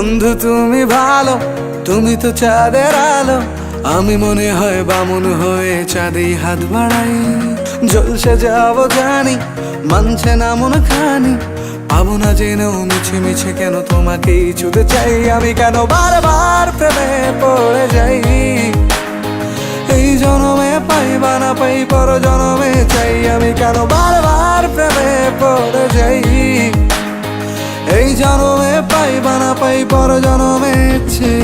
বন্ধু তুমি ভালো, তুমি তো চাঁদের আলো। আমি মনে হয় বামুন হয়ে চাঁদে হাত বাড়াই। জলসে যাবো জানি, মানছে না মন খানি। পাবো না জেনেও মিছে মিছে কেন তোমাকেই ছুতে চাই। আমি কেন বারবার প্রেমে পড়ে যাই। এই জনমে পাই বা না পাই, পর জনমে চাই। আমি কেন বারবার প্রেমে পড়ে যাই। এই জনমে পাই বা না পাই, পর জনমে চাই।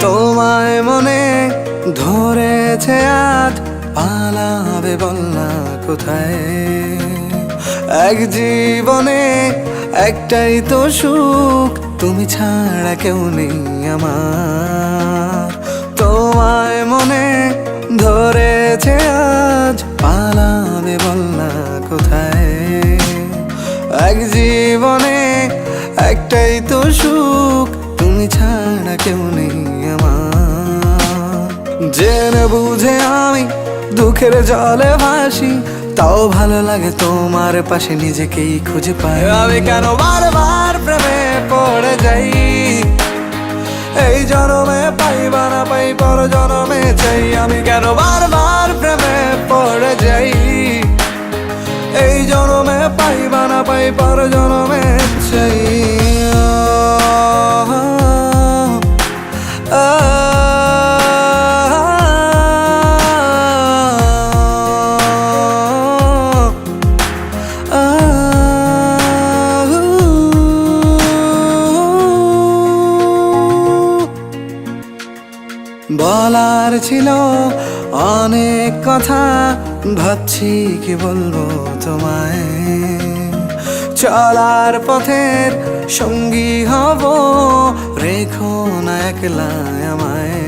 তোমায় মনে ধরেছে আজ, পালাবে বল না কোথায়। এক জীবনে একটাই তো সুখ, তুমি ছাড়া কেউ নেই আমার। তোমায় মনে ধরেছে আজ, পালাবে বল না কোথায়। এক জীবনে একটাই তো সুখ, তুমি ছাড়া কেউ নেই আমার। জেনে বুঝে আমি দুঃখের জলে ভাসি, তাও ভালো লাগে তোমার পাশে নিজেকেই খুঁজে পাই। আমি কেন বারবার প্রেমে পড়ে যাই। এই জনমে পাই বা না পাই, পর জনমে চাই। আমি কেন বারবার প্রেমে পড়ে যাই। এই জনমে পাই বা না পাই, পর জনমে চাই। বলার ছিল অনেক কথা, ভাবছি কি বলবো তোমায়। চলার পথের সঙ্গী হব, রেখো না একলা আমায়।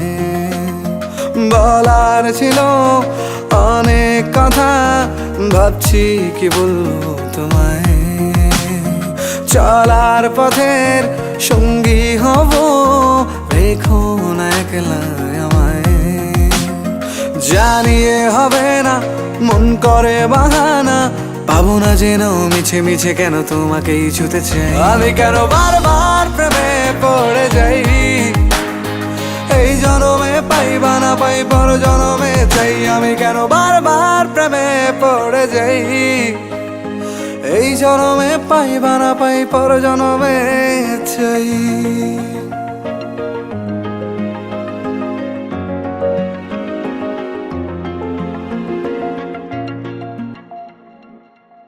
বলার ছিল অনেক কথা, ভাবছি কি বলবো তোমায়। চলার পথের সঙ্গী হব, রেখো না একলা আমায়। জানিয়ে হবে না, মন করে বাহানা। পাবো না জেনেও মিছে মিছে কেন তোমাকেই ছুতে চাই। আমি কেন বারবার প্রেমে পড়ে যাই। এই জনমে পাই বা না পাই, পর জনমে চাই। আমি কেন বারবার প্রেমে পড়ে যাই। এই জনমে পাই বা না পাই, পর জনমে চাই।